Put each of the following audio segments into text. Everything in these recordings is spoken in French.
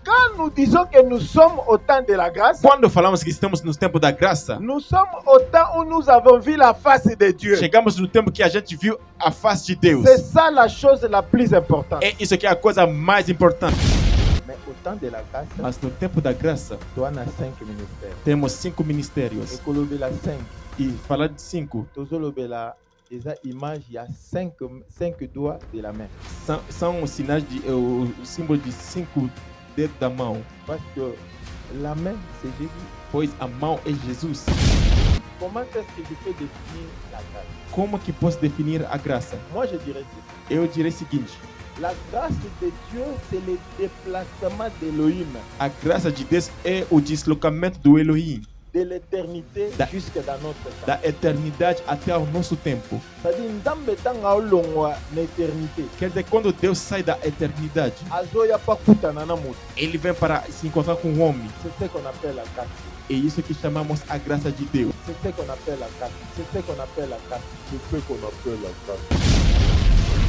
Quand nous disons que nous sommes au temps de la grâce, Quando falamos que estamos no tempo da graça, nous sommes au temps où nous avons vu la face de Dieu. chegamos no tempo que a gente viu a face de Deus. C'est ça la chose la plus importante. É isso que é a coisa mais importante. Mais au temps de la grâce, Mas no tempo da graça, tu as 5 ministères. temos 5 ministérios. Et kolobela 5. E falar de 5 Tozolobela eza image, il y a 5 doigts de la main. são os sinais de o símbolo de 5 dedos da mão, Parce que la main, c'est Jésus. pois a mão é Jesus. Comment est-ce que je peux définir la grâce? Como que posso definir a graça? Moi, je dirais ceci. Eu diria o seguinte: La grâce de Dieu, c'est le déplacement d'Elohim, a graça de Deus é o deslocamento do Elohim, de l'éternité Da- jusque dans notre temps. da eternidade até o nosso tempo. C'est-à-dire, Nzambe tanga olongwa na éternité. Quer dizer, quando Deus sai da eternidade, Azoya pa kutana na mutu. ele vem para se encontrar com o homem. C'est ce qu'on appelle la grâce. É isso que chamamos a graça de Deus. C'est ce qu'on appelle la grâce. C'est ce qu'on appelle la grâce. C'est ce qu'on appelle la grâce.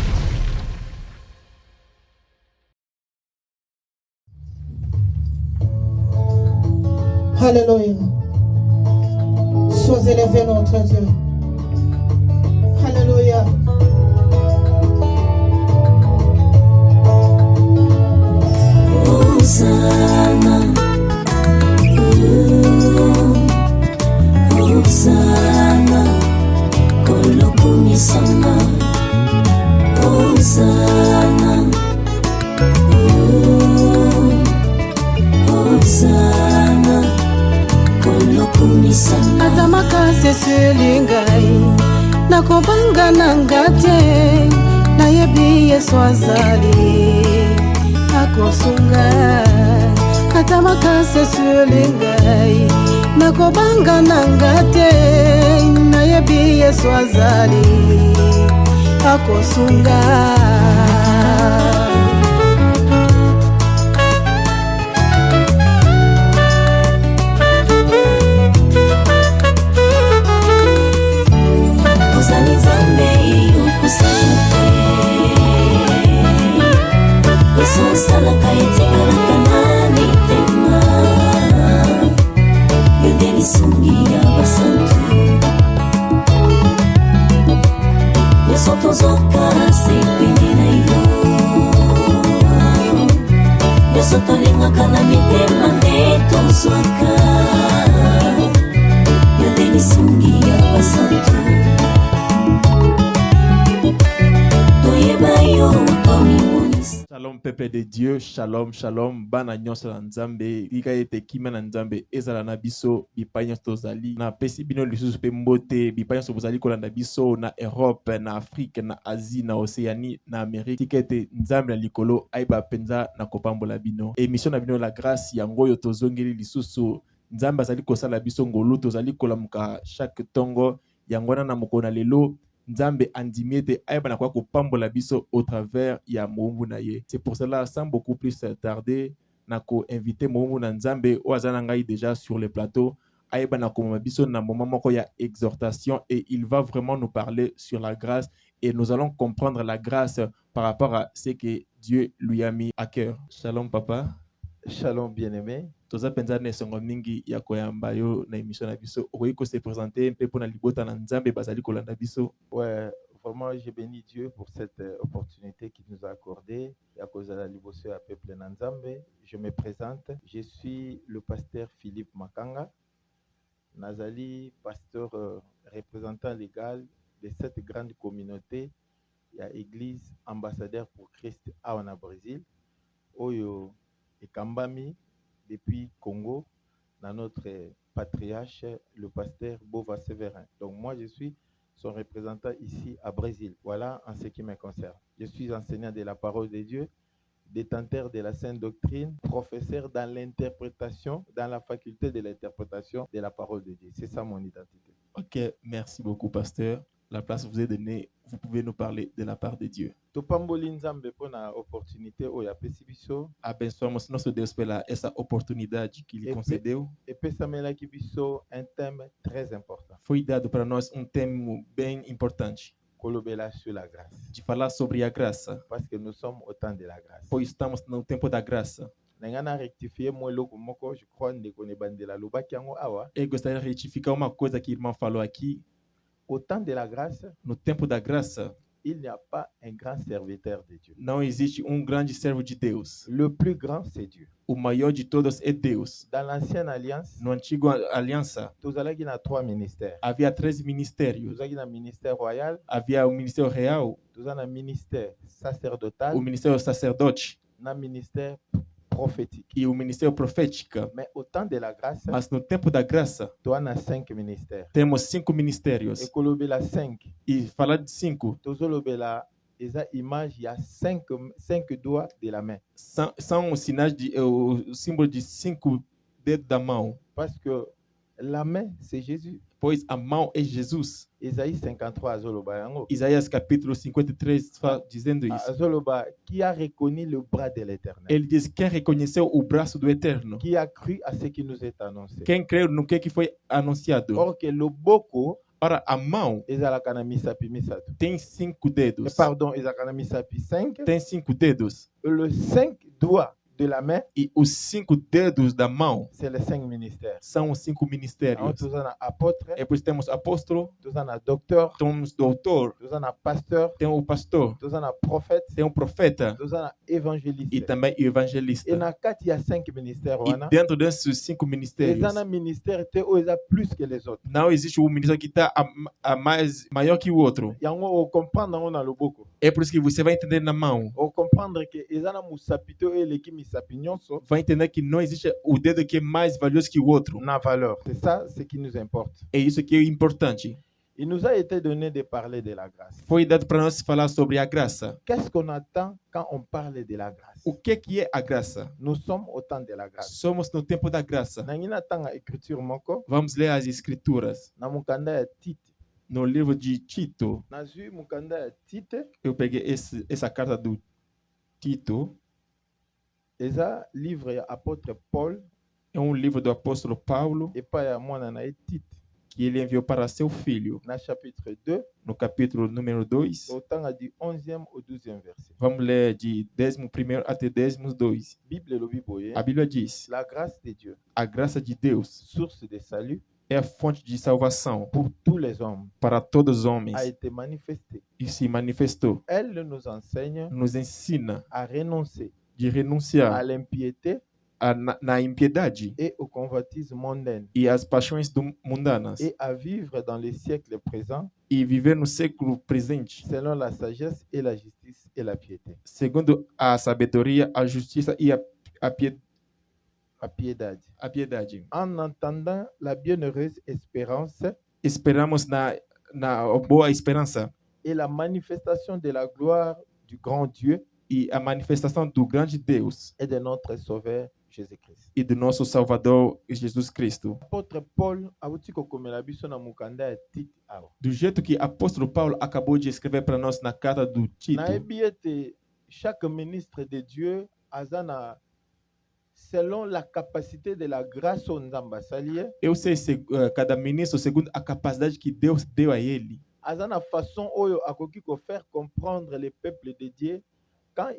Alléluia. Sois élevé notre Dieu. Alléluia. Hosanna, Hosanna, kolokuni sama. Hosanna, Hosanna, kolokuni sama. ata makasi esili ngai nakobanga na nga te nayebi yesu azali akosunga ata makasi esili ngai nakobanga na nga te nayebi yesu azali akosunga. Ozali Nzambe yokusala te, nyonso osalaka etikalaka na mitema, yo nde lisungi ya basantu, nyonso tozoka sepene na yo, nyonso tolingaka na mitema nde tozwaka, yo nde lisungi ya basantu. Shalom peuple de Dieu, shalom shalom, bana nyonso na Nzambe, tika ete kima na Nzambe ezala na biso bipai nyonso tozali na pesi bino lisusu mpe mbote bipai nyonso bozali kolanda biso na Europe, na Afrique, na Asie, na Océanie, na Amérique. Tika ete Nzambe na likolo ayeba penza na kopambola bino. Émission na bino la grâce yango oyo tozongeli lisusu Nzambe azali kosala biso ngolu, tozali kolamuka chaque tongo yango wana na mokolo na lelo Nzambe andimi ete ayeba na kwa kopambola biso au travers ya moumbu na ye. C'est pour cela, sans beaucoup plus tarder, na ko inviter moumbu na Nzambe o azana ngai déjà sur le plateau ayeba na komoma biso na moment moko ya exhortation et il va vraiment nous parler sur la grâce et nous allons comprendre la grâce par rapport à ce que Dieu lui a mis à cœur. Shalom papa. Shalom bien-aimé. Toza penza na esongo mingi ya koyamba yo na émission na biso. Okoki ko se présenter un peu pour na libota na Nzambe bazali kolanda biso. Ouais, vraiment, je bénis Dieu pour cette opportunité qu'il nous a accordée. Et à cause de la liboso à peuple Nzambe, je me présente. Je suis le pasteur Philippe Makanga, Nazali, pasteur représentant légal de cette grande communauté. Il y a Église ambassadeur pour Christ à Brésil. Oyo et Kambami depuis Congo, dans notre patriarche, le pasteur Bova Séverin. Donc moi, je suis son représentant ici à Brésil. Voilà en ce qui me concerne. Je suis enseignant de la parole de Dieu, détenteur de la sainte doctrine, professeur dans l'interprétation, dans la faculté de l'interprétation de la parole de Dieu. C'est ça mon identité. Ok, merci beaucoup, pasteur. La place vous est donnée, vous pouvez nous parler de la part de Dieu. Topamboli Nzambe pona opportunité oya pesibiso. Abençoamos nosso Deus pela essa oportunidade que lhe concedeu. Et pesamela kibiso un thème très important. Foi dado para nós tema bem importante. Kolobela sur la grâce. De falar sobre a graça. Parce que nous sommes au temps de la grâce. Pois estamos no tempo da graça. Nengana rectifier moi eloko moko, je crois ndeko ne bandela lobaki yango awa. Eu gostaria de retificar uma coisa que o irmão falou aqui. Au temps de la grâce, No tempo da graça, il n'y a pas un grand serviteur de Dieu. não existe grande servo de Deus. Le plus grand, c'est Dieu. O maior de todos é Deus. Dans l'ancienne alliance, No antigo aliança, tozalaki na 3 ministères. havia 13 ministérios. Tozalaki na ministère royal, Havia o ministério real, tozala na ministère o sacerdotal, ministério sacerdote na ministère prophétique. e o ministério profética. Mais au temps de la grâce, Mas no tempo da graça, toi na 5 ministères. temos 5 ministérios. Ekolobela 5. E falar de 5 Tozolobela eza image, il y a 5 doigts de la main. são os sinais o símbolo de 5 dedos da mão, Parce que la main, c'est Jésus. pois a mão é Jesus. Isaïe 53 azoloba yango. Isaías capítulo 53 está dizendo isso. Azoloba, qui a reconnu le bras de l'Éternel, Ele diz: quem reconheceu o braço do Eterno? qui a cru à ce qui nous est annoncé. Quem creu no que foi anunciado? Or que loboko Ora, a mão ezalaka na misapi misato. tem 5 dedos. Pardon, ezalaka na misapi 5. Tem 5 dedos. Le 5 doigts de la main, E os 5 dedos da mão c'est les 5 ministères. são os 5 Alors, ministérios. nous avons apôtre, Depois temos apóstolo, nous avons docteur, temos doutor, nous avons pasteur, tem o pastor, nous avons prophète, tem o profeta nous avons e évangéliste. também o Et evangelista. na 4, il y a 5 ministères. E dentro desses 5 Les ministérios, autres ministères étaient plus que les autres. não existe um ministério que está maior que o outro. Il y a on comprendre on a le beaucoup. É por isso que você vai entender na mão. On comprendre que les autres musapito et les qui misapignon sont Vai entender que não existe o dedo que é mais valioso que o outro. na valeur. C'est ça ce qui nous importe. É isso que é importante. Il nous a été donné de parler de la grâce. Foi dado para nós falar sobre a graça. Qu'est-ce qu'on attend quand on parle de la grâce? O que é a graça? Nous sommes au temps de la grâce. Somos no tempo da graça. Nangina tanga écriture moko Vamos ler as escrituras. na mukanda ya Tite. No livro de Tito, Nazu mukanda ya Tite, eu peguei essa carta do Tito. eza livre ya apôtre Paul É um livro do apóstolo Paulo et pas ya mwana na ye Tite. que ele enviou para seu filho. Na chapitre 2, No capítulo número 2, au temps du 11e au 12e verset. vamos ler de 11º até 12. Bible lobi boye. A Bíblia diz: La grâce de Dieu, a graça de Deus source de salut é a fonte de salvação pour tous les hommes, para todos os homens a été manifestée. e se manifestou. Elle nous enseigne Nos ensina à renoncer de à renunciar l'impiété na impiedade et au convoitise mondaine e às paixões mundanas et à vivre dans les siècles présents e viver no século presente, selon la sagesse et la justice et la piété. segundo a sabedoria, a justiça e a piedade. piedade. En entendant la bienheureuse espérance Esperamos na boa esperança et la manifestation de la gloire du grand Dieu e a manifestação do grande Deus et de notre Sauveur Jésus-Christ. e do nosso Salvador Jesus Cristo. Apôtre Paul auti kokomela biso na mukanda ya Tite awa. Do jeito que apóstolo Paulo acabou de escrever para nós na carta do Tito, Nayebi ete chaque ministre de Dieu azana selon la capacité de la grâce au Nzamba Salie, eu sei cada ministro segundo a capacidade que Deus deu a ele. azana façon oyo akoki ko faire comprendre le peuple de Dieu quand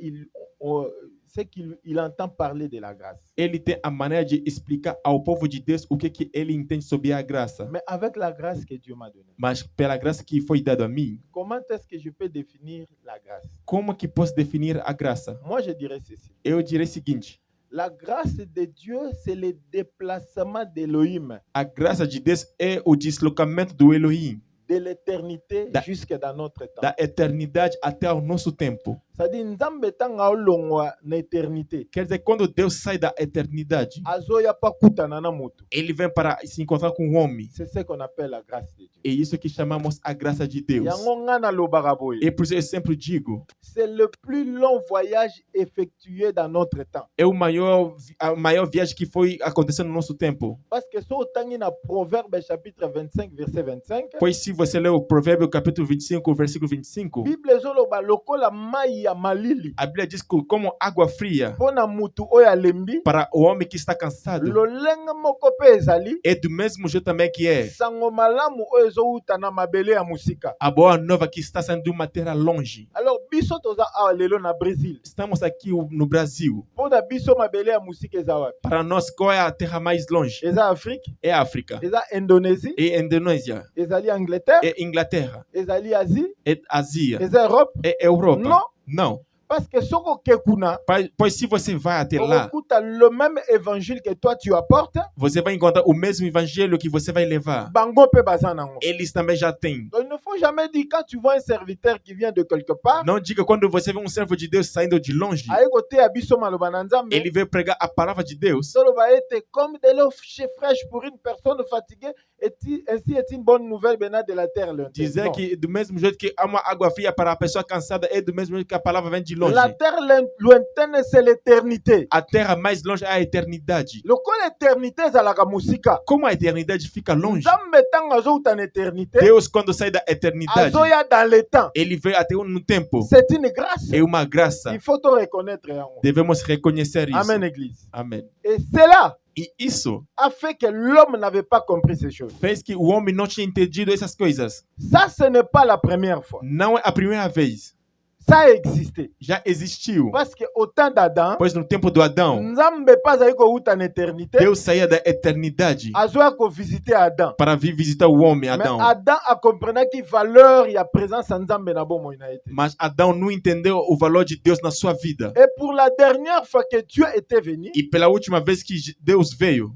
c'est qu'il entend parler de la grâce. Ele tem a maneira de explicar ao povo de Deus o que ele entende sobre a graça. Mais avec la grâce que Dieu m'a donnée, Mas pela graça que foi dada a mim, comment est-ce que je peux définir la grâce? como que posso definir a graça? Moi, je dirais ceci. Eu diria o seguinte: La grâce de Dieu, c'est le déplacement d'Elohim a graça de Deus é o deslocamento do Elohim, de l'éternité Da- jusque dans notre temps. da eternidade até o nosso tempo. C'est-à-dire, Nzambe tanga olongwa na éternité. Quer dizer, quando Deus sai da eternidade, Azoya pa kutana na mutu. ele vem para se encontrar com o homem. C'est ce qu'on appelle la grâce de Dieu. É isso que chamamos a graça de Deus. Yango ngana lobaka boye. E por isso eu sempre digo, C'est le plus long voyage effectué dans notre temps. é a maior viagem que foi acontecendo no nosso tempo. Parce que so tangi na Proverbe chapitre 25 verset 25, Pois se você ler o Provérbio capítulo 25, versículo 25, Bible zoloba lokola mai ya malili. a Bíblia diz que como água fria Pona mutu oyo alembi, para o homem que está cansado, lolenge moko pe ezali. é do mesmo jeito também que é Sango malamu oyo ezouta na mabele ya musika. a boa nova que está saindo de uma terra longe. Alors biso toza awa lelo na Brésil. Estamos aqui no Brasil. Pona biso mabele ya musika eza wapi? Para nós, qual é a terra mais longe? Eza Afrique, É a África. eza Indonésie, É a Indonésia. ezali Angleterre, É Inglaterra. ezali Asie, É Ásia. eza Europe. É Europa. Non. Não. Parce que soko kekuna, Pois se você vai até lá, okuta le même évangile que toi tu apportes, você vai encontrar o mesmo evangelho que você vai levar. bango pe baza nango. Eles também já têm. Donc il ne faut jamais dire quand tu vois un serviteur qui vient de quelque part, Não diga quando você vê um servo de Deus saindo de longe, aye kote ya biso maloba na Nzambe, ele veio pregar a palavra de Deus. soloba ete comme de l'eau fraîche pour une personne fatiguée, ainsi est une bonne nouvelle venant de la terre lointaine. Dizer Non. que do mesmo jeito que há uma água fria para a pessoa cansada, é do mesmo jeito que a palavra vem de longe. La terre lointaine c'est l'éternité. A terra mais longe é a eternidade. Lokola éternité ezalaka musika. Como a eternidade fica longe, Nzambe ntango azouta na éternité, Deus quando sai da eternidade, azoya dans le temps. ele veio até no tempo. C'est une grâce. É uma graça. Il faut te reconnaître yango. Devemos reconhecer isso. Amen, Église. Amém. Et cela E isso a fait que l'homme n'avait pas compris ces choses. fez que o homem não tinha entendido essas coisas. Ça, ce n'est pas la première fois. Não é a primeira vez. Ça a existé. Já existiu. Parce qu'au temps d'Adam, Pois no tempo do Adão, Nzambe pas ayi kouta na éternité, Deus saía da eternidade azoya ko visiter Adam. para vir visitar o homem, Mais Adão. Adam a compris que valeur y a présence en Nzambe na bomoi na été. Mas Adão não entendeu o valor de Deus na sua vida. Et pour la dernière fois que Dieu était venu, E pela última vez que Deus veio,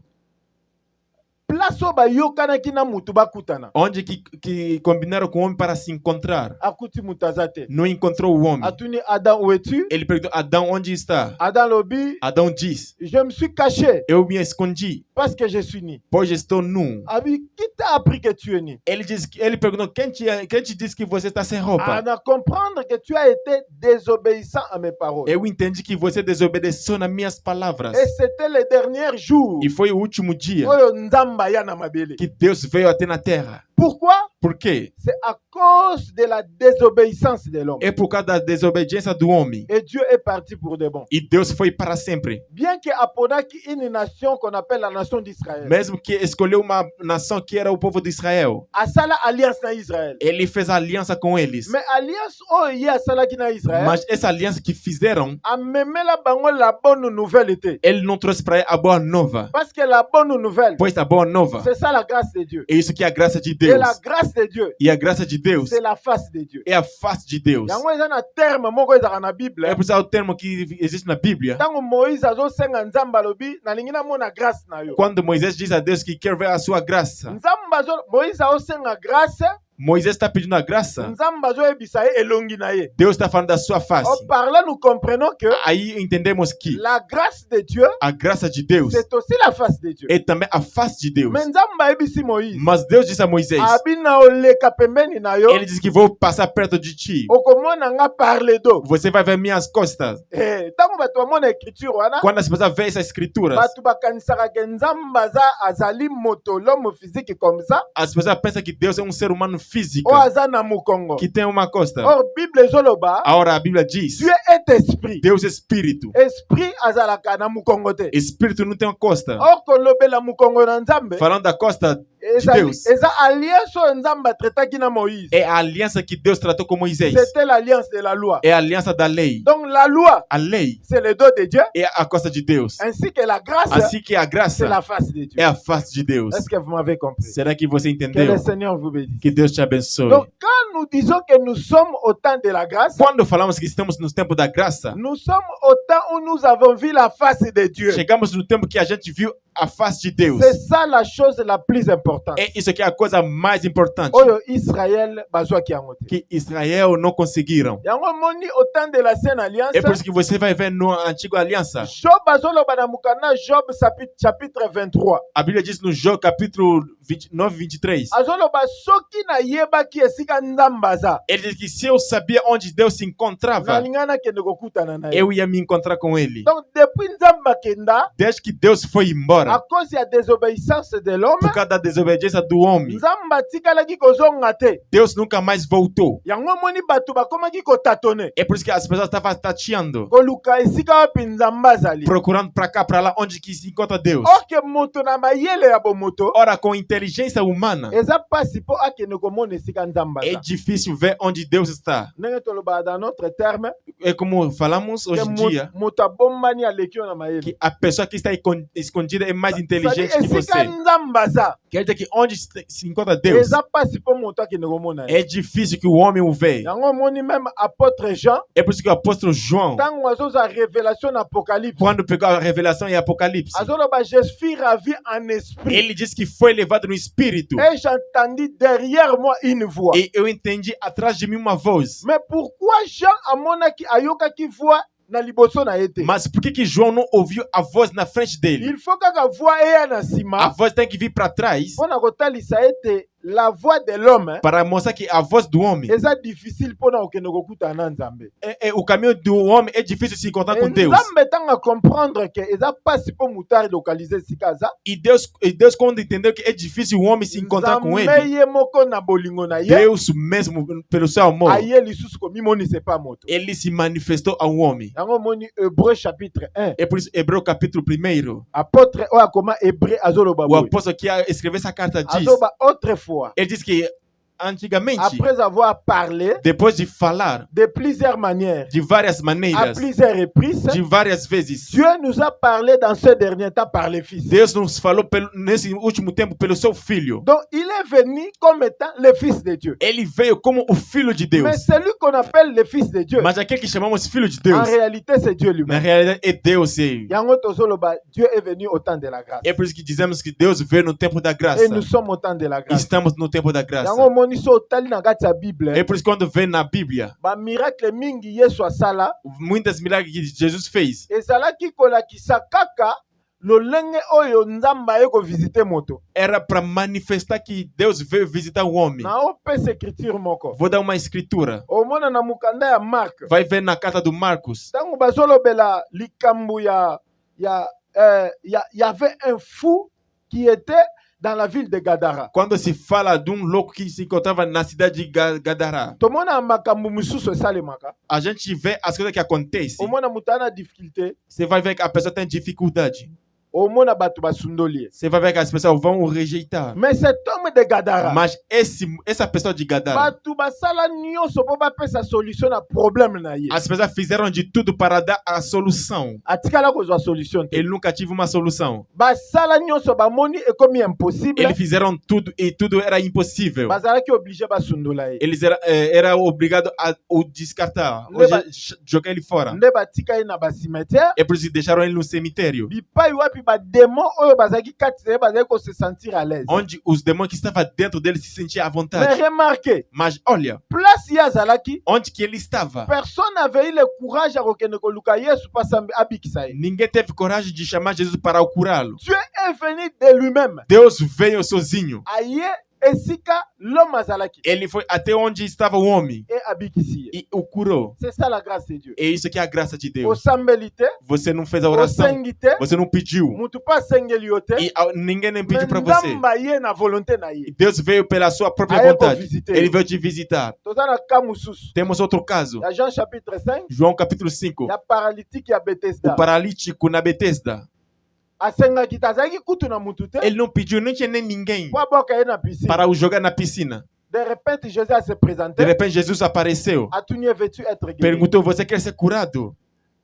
place oyo bayokanaki na mutu bakutana, onde que combinaram com o homem para se encontrar, akuti mutu aza te. não encontrou o homem. Atuni Adam, où es-tu? Ele perguntou, Adão, onde está? Adam lobi, Adão diz, je me suis caché eu me escondi, parce que je suis nu. pois estou nu. Abi, qui t'a appris que tu es nu? Ele perguntou, quem te disse que você está sem roupa? À comprendre que tu as été désobéissant à mes paroles. Eu entendi que você desobedeceu nas minhas palavras. Et c'était le dernier jour E foi o último dia oyo Nzamba ya na mabele. que Deus veio até na terra. Pourquoi? Por quê? C'est à cause de la désobéissance de l'homme. É por causa da desobediência do homem. Et Dieu est parti pour de bon. E Deus foi para sempre. Bien que Aponaki une nation qu'on appelle la nation d'Israël, Mesmo que escolheu uma nação que era o povo de Israel, a sala alliance na Israël. ele fez aliança com eles. Mais alliance oyo a sala ki na Israël, Mas essa aliança que fizeram, a memela bango la bonne nouvelle était. ele não trouxe para a boa nova. Parce que la bonne nouvelle, Pois a boa nova c'est ça la grâce de Dieu. é isso que é a graça de Et Deus. la grâce de Dieu, E a graça de Deus c'est la face de Dieu. é a face de Deus. Yango eza na terme moko ezaka na Bible. É por isso o termo que existe na Bíblia. Ntango Moïse azosenga Nzambe alobi nalingi namona grâce na yo. Quando Moisés diz a Deus que quer ver a sua graça, Moïse azosenga grâce, Moisés está pedindo a graça. Nzambe azoyebisa ye elongi na ye. Deus está falando da sua face. En parlant, nous comprenons que Aí entendemos que la grâce de Dieu, a graça de Deus c'est aussi la face de Dieu. é também a face de Deus. Mais Nzambe ayebisi Moïse, Mas Deus disse a Moisés, abina oleka pembeni na yo, ele disse que vou passar perto de ti. okomona nga par le dos. Você vai ver minhas costas. Ntango bato bamona écriture wana, Quando as pessoas veem essas escrituras, bato bakanisaka ke Nzambe azali moto, l'homme physique comme ça, as pessoas pensam que Deus é um ser humano físico o aza na mukongo. que tem uma costa. Or Bible ezoloba, Agora a Bíblia diz, Dieu est esprit. Deus é espírito. Esprit azalaka na mukongo te. Espírito não tem uma costa. Or kolobela mukongo na Nzambe, Falando da costa de Deus, eza alliance oyo Nzambe atretaki na Moïse. é a aliança que Deus tratou com Moisés. C'était l'alliance de la loi. É a aliança da lei. Donc la loi, A lei c'est le dos de Dieu, é a costa de Deus. ainsi que la grâce, Assim que a c'est graça la face de Dieu. é a face de Deus. Est-ce que vous m'avez compris? Será que você Que entendeu? le Seigneur vous bénisse. Que Deus te abençoe. Donc quand nous disons que nous sommes au temps de la grâce, Quando falamos que estamos no tempo da graça, nous sommes au temps où nous avons vu la face de Dieu. chegamos no tempo que a gente viu a face de Deus. C'est ça la chose la plus importante. É isso que é a coisa mais importante Oyo Israël bazwaki yango te. que Israel não conseguiram. Yango moni au temps de l'ancienne alliance, É por isso que você vai ver na antiga aliança. Job azoloba na mukana, Job chapitre 23. A Bíblia diz no Jó capítulo 29, 23. Azoloba soki na yebaki esika Nzambe aza, Ele diz que se eu sabia onde Deus se encontrava, nalingana kende kokutana na ye. eu ia me encontrar com ele. Donc depuis Nzambe akenda, Desde que Deus foi embora, agora, cause ya désobéissance de l'homme, por causa da desobediência do homem, nzambe atikalaki kozonga te. Deus nunca mais voltou. Yango omoni bato bakomaki kotatone É por isso que as pessoas estavam tateando, koluka esika wapi nzambe azali. procurando para cá, para lá, onde que se encontra Deus. Orke moto na mayele ya bomoto Ora, com inteligência humana, eza pasi mpo akende komona esika nzambe é aza. difícil ver onde Deus está. Ndenge tolobaka dans notre terme É como falamos ke hoje em dia, moto abombani aleki yo na mayele. que a pessoa que está escondida é mais Sadi inteligente que esika você. nzambe aza Quer dizer que onde se encontra Deus, eza pasi mpo moto akende komona ye. é difícil que o homem o veja. Yango omoni même apôtre Jean É por isso que o apóstolo João, ntango azozwa révélation na Apocalypse quando pegou a revelação em Apocalipse, azoloba je suis ravi en esprit ele disse que foi levado no Espírito. et j'entendis derrière moi une voix. E eu entendi atrás de mim uma voz. Mais pourquoi Jean amonaki ayokaki voix na liboso na ye te? Mas por que João não ouviu a voz na frente dele? Il faut kaka voix eya na A nsima voz tem que vir para trás mpo na kotalisa ete la voix de l'homme para mostrar que a voz do homem, eza difficile mpo na kokende kokutana na nzambe. o caminho do homem é difícil se encontrar com Deus. nzambe ntango acomprendre ke eza mpasi mpo moto alokalize esika aza, E Deus quando entendeu que é difícil o homem se encontrar com nzambe ele, ye moko na bolingo na ye Deus mesmo, pelo seu amor, aye lisusu komimonisa epa moto. ele se manifestou ao homem. yango omoni Hébreu chapitre 1 É por isso, Hebreu capítulo 1, apôtre oyo akoma hébreu azoloba o boye apóstolo que escreveu essa carta diz, azoba autrefois ele diz que antigamente, après avoir parlé depois de falar de plusieurs manières de várias à maneiras, plusieurs reprises, de várias vezes, Dieu nous a parlé dans ce dernier temps par le Fils. Deus nos falou nesse último tempo pelo seu Filho. Donc il est venu comme étant le Fils de Dieu. Ele veio como o Filho de Deus. Mais celui qu'on appelle le Fils de Dieu, Mas aquele que chamamos Filho de en Deus, réalité c'est Dieu na lui-même. realidade é Deus. Ele. Yango tozoloba, Dieu est venu au temps de la grâce. É por isso que dizemos que Deus veio no tempo da graça. Et nous sommes au temps de la grâce. Estamos no tempo da graça. Yango moni so otali na kati ya Bible, É por isso que quando vem na Bíblia, ba miracle mingi Yesu asala muitas milagres que Jesus fez, ezalaki kolakisa kaka lolenge oyo nzambe aye kovisite moto. era para manifestar que Deus veio visitar o homem. Na opesa écriture moko Vou dar uma escritura. omona na mukanda ya Mark Vai ver na carta do Marcos. ntango bazolobela likambo y avait un fou qui était dans la ville de Gadara. Quando se fala de louco que se encontrava na cidade de Gadara, tomona makambo mosusu esalemaka, a gente vê as coisas que acontecem. omona moto ana difficulté, Você vai ver que a pessoa tem dificuldade. omona bato basundoli ye. Você vai ver que as pessoas vão o rejeitar. Mais cet homme de Gadara, Mas essa pessoa de Gadara, bato basala nyonso mpo bapesa solution na problème na ye. as pessoas fizeram de tudo para dar a solução. atikala kozwa solution te. Ele nunca tive uma solução. basala nyonso bamoni ekomi impossible, Eles fizeram tudo e tudo era impossível. bazalaki oblige basundola ye. Eles era obrigado a o descartar, ou jogar ele fora. nde batika ye na bacimetière É por isso que deixaram ele no cemitério, bipai wapi bademon oyo bazalaki kati na ye bazalaki kose sentir à l'aise. onde os demônios que estavam dentro dele se sentiam à Mais vontade. remarquez, Mas olha, place ye azalaki, onde que ele estava? personne n'avait eu le courage ya kokende koluka yesu mpasi abikisa ye. Ninguém teve coragem de chamar Jesus para o curá-lo. Dieu est venu de lui-même Deus veio sozinho. aye esika l'homme azalaki Ele foi até onde estava o homem et abikisi ye. e o curou. C'est ça la grâce de Dieu. É isso que é a graça de Deus. osambeli te, Você não fez a oração, osengi te, você não pediu. mutu mpe asengeli yo te, E ninguém nem mais pediu para você. nzambe aye na volonté na ye. Deus veio pela sua própria Aye vontade. kovisite Ele yo. veio te visitar. toza na cas mosusu Temos outro caso. ya Jean chapitre 5 João capítulo 5. ya paralytique ya Bethesda. O paralítico na Betesda. asengaki te azalaki kutu na mutu te Ele não pediu, não tinha nem ninguém po aboka ye na piscine. para o jogar na piscina. De repente Jésus a se De présenté, repente Jesus apareceu. atuni veux-tu être guéri? Perguntou, você quer ser curado?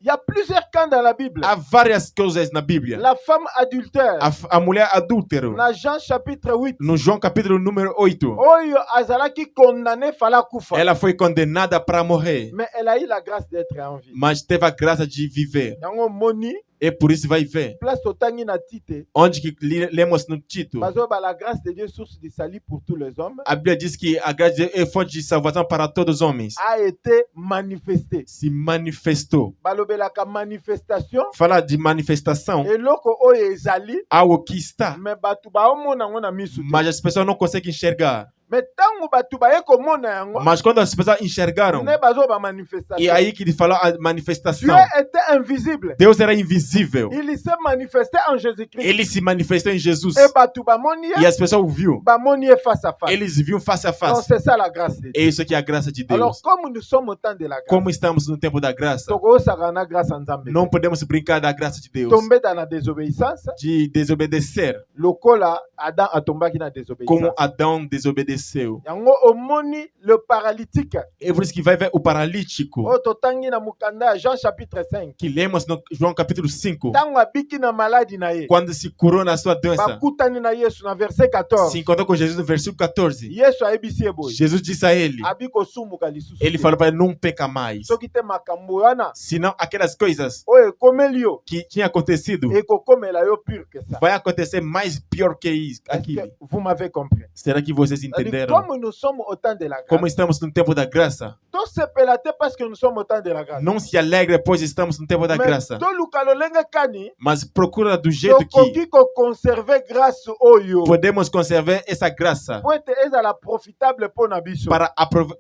Il y a plusieurs cas dans la Bible. Há várias coisas na Bíblia. La femme adultère, A mulher adúltero. na Jean chapitre 8, No João capítulo número 8. oyo azalaki condamné fala kufa, Ela foi condenada para morrer. mais elle a eu la grâce d'être en vie. Mas teve a graça de viver. Yango moni E por isso vai ver. place totangi na tite Onde que lemos no título. bazoba la grâce de Dieu source de salut pour tous les hommes A Bíblia diz que a graça de Deus é fonte de salvação para todos os homens. a été manifestée. Se manifestou. balobelaka manifestation Fala de manifestação, eloko oyo ezali algo que está, mais bato baomona yango na miso te. mas as pessoas não conseguem enxergar. Mais tango batu baye komona yango, Mas quando as pessoas enxergaram, ne bazo ba e manifestation. aí que ele falou a Dieu manifestação. était invisible. Deus era invisível. Il s'est manifesté en Jésus-Christ. Ele se manifestou em Jesus. Et batu bamoni E as pessoas o viram. bamoni face à face. Eles viam face a Donc face. c'est ça la grâce de Dieu. É isso que é a graça de Alors Deus. comme nous sommes au temps de la grâce, Como estamos no tempo da graça, toko sakana grâce en Nzambe. não podemos brincar da graça de Deus. Tomber dans la désobéissance, De desobedecer, lokola Adam atombaki na désobéissance. como Adão desobedeceu. Yango omoni le paralytique. É por isso que vai ver o paralítico, O totangi na mukanda Jean chapitre 5. que lemos no João capítulo 5, Tango abiki na maladi na ye. quando se curou na sua doença, Bakutani na Yesu na verset 14. se encontrou com Jesus no versículo 14. Yesu ayebisi eboye. Jesus disse a ele, Abiko sumuka lisusu. ele falou para ele, não peca mais. Soki te makambo wana Senão aquelas coisas oyo ekomeli yo que tinha acontecido, ekokomela yo pire que ça. vai acontecer mais pior que isso, Est-ce aquilo. que vous m'avez compris? Será que vocês C'est-à-dire, entenderam? comme nous sommes au temps de la Como grâce, estamos no tempo da graça, tout se pelate parce que nous sommes au temps de la grâce. não se alegre, pois estamos no tempo da Mais graça. to luka lolenge kani Mas procura do jeito que tokoki koconserve grâce oyo podemos conservar essa graça po ete ezala profitable mpo na biso.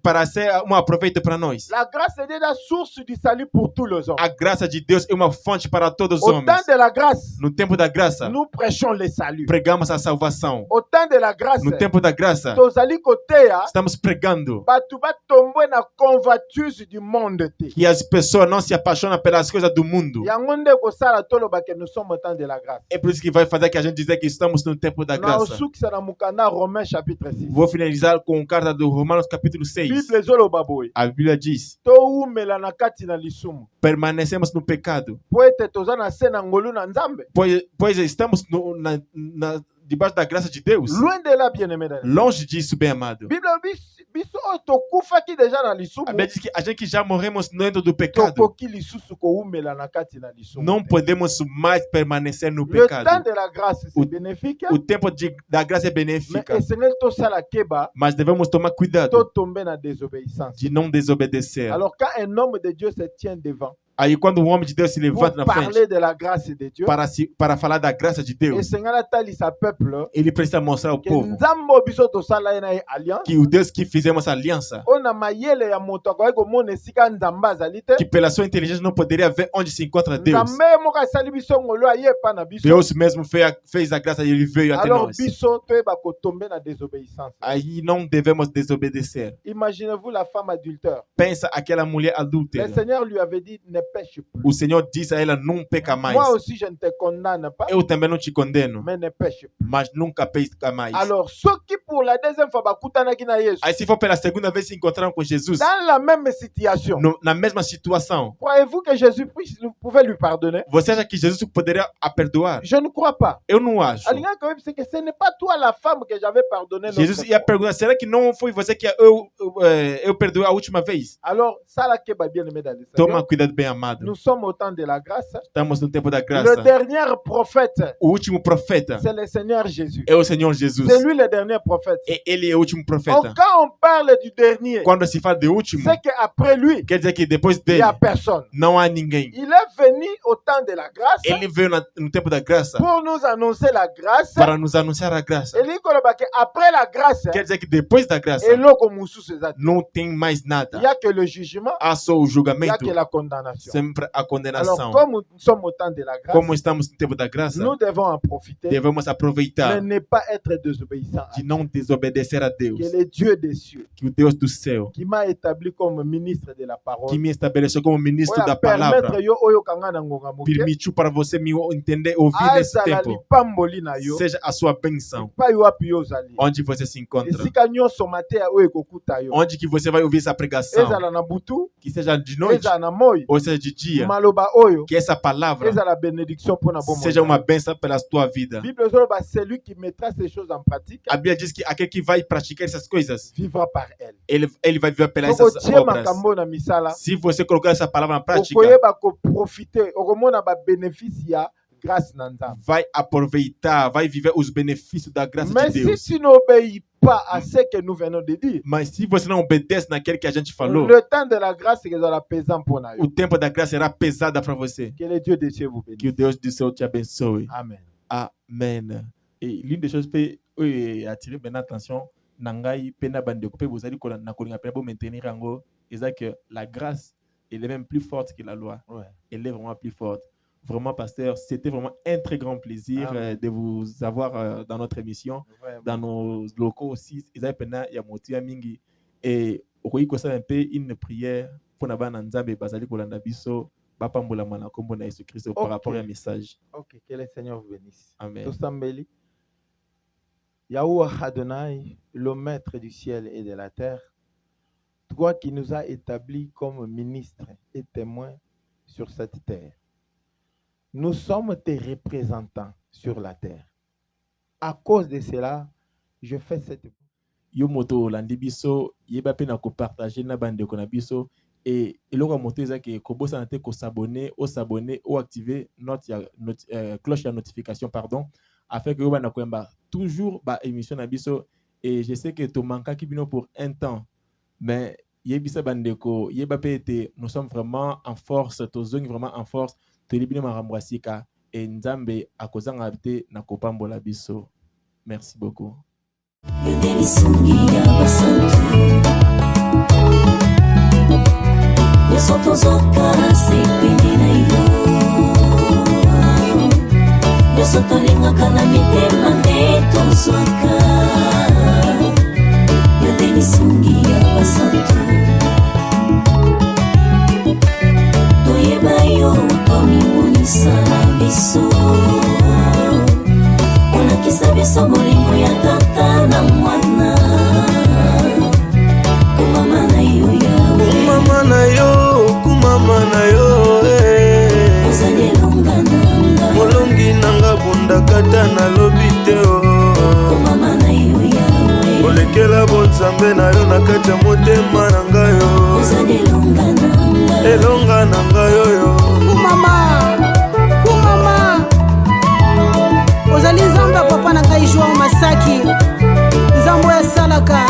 para ser um aproveito para nós. La grâce est la source du salut pour tous les hommes. A graça de Deus é uma fonte para todos os Au homens. temps de la grâce, No tempo da graça, nous prêchons le salut. pregamos a salvação. Au temps de la grâce, No tempo da graça, tozali koteya estamos pregando bato batombwe na convoitise du monde te. que as pessoas não se apaixonam pelas coisas do mundo. Yango nde kosala toloba ke nous sommes au temps de la grâce. É por isso que vai fazer que a gente dizer que estamos no tempo da Na graça. osukisa na mukanda Romains chapitre 6. Vou finalizar com a carta do Romanos capítulo 6. Bible ezoloba boye. A Bíblia diz: Toumela na kati na lisumu. permanecemos no pecado, Po ete toza na se na ngolu na Nzambe. pois estamos debaixo da graça de Deus. Loin de là, bien-aimé. Longe disso, bem amado. Bible biso oyo tokufaki deja na A lisumu. Bíblia diz que a gente que já morremos dentro do pecado, Tokoki lisusu koumela na kati na lisumu. não podemos mais permanecer no Le temps pecado. de la grâce c'est bénéfique. O tempo da graça é Mais benéfica, esengeli tosala keba mas devemos tomar cuidado totombe na désobéissance. de não desobedecer. Alors quand un homme de Dieu se tient devant Aí quando o homem de Deus se pour levanta na frente parler de la grâce de Dieu, para falar da graça de Deus, esengeli atalisa peuple ele precisa mostrar ao que povo Nzambe oyo biso tosala ye na ye alliance. que o Deus que fizemos aliança, Oyo na mayele ya moto akoki komona esika Nzambe azali te. que pela sua inteligência não poderia ver onde se encontra Deus. Nzambe moko asali biso ngolu aye epa na biso. Deus mesmo fez a graça e ele veio até Alors nós. biso toyeba kotombe na désobéissance. Aí não devemos desobedecer. Imaginez-vous la femme adultère. Pensa aquela mulher Le adúltera. Seigneur lui avait dit ne pêche plus. O Senhor disse a ela: não peca mais. Moi aussi je ne te condamne pas, Eu também não te condeno, mais ne pêche plus. mas nunca peca mais. Alors ceux qui pour la deuxième fois bakutanaki na Yesu Aí se for pela segunda vez se encontraram com Jesus, dans la même situation, na mesma situação, croyez-vous que Jésus pouvait lui pardonner? você acha que Jesus poderia a perdoar? Je ne crois pas. Eu não acho. Alinga quand même, c'est que ce n'est pas toi la femme que j'avais pardonné. Jesus l'autre ia fois. perguntar: será que não foi você que eu perdoei a última vez? Alors ça là que bien aimé dans le Toma Seigneur, cuidado, bem amado. nous sommes au temps de la grâce. Estamos no tempo da Le graça. dernier prophète, O último profeta c'est le Seigneur Jésus. é o Senhor Jesus. C'est lui le dernier prophète. E ele é o último Donc, profeta. quand on parle du dernier, Quando se fala de último, c'est qu'après lui, quer dizer que depois il n'y dele a personne. não há ninguém. Il est venu au temps de la grâce Ele veio no tempo da graça pour nous annoncer la grâce. para nos anunciar a graça. Et lui, après la grâce, Quer dizer que depois da graça et l'eau comme sous ses actes, não tem mais il n'y nada. a que le jugement, Há só o il n'y a julgamento, que la condamnation. sempre a Alors, condenação. comme nous sommes au temps de la grâce, Como estamos no tempo da graça, nous devons en profiter, devemos mais aproveitar ne pas être désobéissants. de não desobedecer a Deus, Que le Dieu des cieux, que o Deus do céu, qui m'a établi comme ministre de la parole, que me estabeleceu como ministro oyo da palavra, permettre yo oyo kanga na ngonga moke, permitiu para você me entender, ouvir nesse azala tempo, lipamboli na yo, seja a sua bênção, epai wapi yo ozali. onde você se encontra, Esika nyonso mateya oyo ekokuta yo, onde que você vai ouvir essa pregação, ezala na butu, que seja de noite ezala na moi, ou seja de dia, maloba oyo que essa palavra ezala bénédiction mpona bomoi. seja uma bênção pela tua vida. Bible ezoloba celui qui mettra ces choses en pratique A Bíblia diz que aquele que vai praticar essas coisas, vivra par elle. ele vai viver pelas Soko essas tie obras. makambo na misala, Se você colocar essa palavra na prática, okoyeba koprofite, okomona babénéfice ya grâce na Nzambe. vai aproveitar, vai viver os benefícios da graça Mais de si Deus. tu n'obéis pas à ce que nous venons de dire, Mas se você não obedece naquele que a gente falou, le temps de la grâce ezala pesant mpona o yo. tempo da graça será pesada para você. Que le Dieu des cieux vous Que o bénisse. Deus do céu te abençoe. Amen. Amen. Et l'une des choses peut attirer maintenant l'attention, nangai pena bande ko pe bozali ko na kolinga pena bo maintenir yango eza que la grâce elle est même plus forte que la loi. Ouais. Elle est vraiment plus forte. Vraiment, pasteur, c'était vraiment un très grand plaisir de vous avoir dans notre émission, dans nos locaux aussi. Ils avaient pena ya motia mingi et okoyi ko ça un peu une prière pour na bana nzambe bazali ko landa biso bapambola mana kombo na Jésus Christ par rapport à un message. OK, que le Seigneur vous bénisse. Amen. Tosambeli. Yahweh Adonai, le maître du ciel et de la terre, toi qui nous as établis comme ministres et témoins sur cette terre. Nous sommes tes représentants sur la terre. À cause de cela, je fais cette... Yo moto landi biso, yeba pe na ko partager na bande ko na biso et eloko moto eza ke ko bosa na te ko s'abonner, ou activer notre cloche de notification pardon, afin que yo bana ko yamba toujours ba émission na biso et je sais que to manka ki bino pour un temps mais yebisa bande ko yeba pe ete nous sommes vraiment en force, to zongi vraiment en force, to libino marambwasika et nzambe akozanga te na ko pambola biso. Merci beaucoup. Biso bolingo ya tata na mwana kumama na yo yawe kumama na yo ozali elonga nanga molongi nanga bunda kata na lobi te kumama na yo yawe olekela bonzambe na yo na kati ya motema na ngayo ozali elonga nanga yoyo kumama ozali nzambe ya papa na ngai Joao Masaki nzambe ya salaka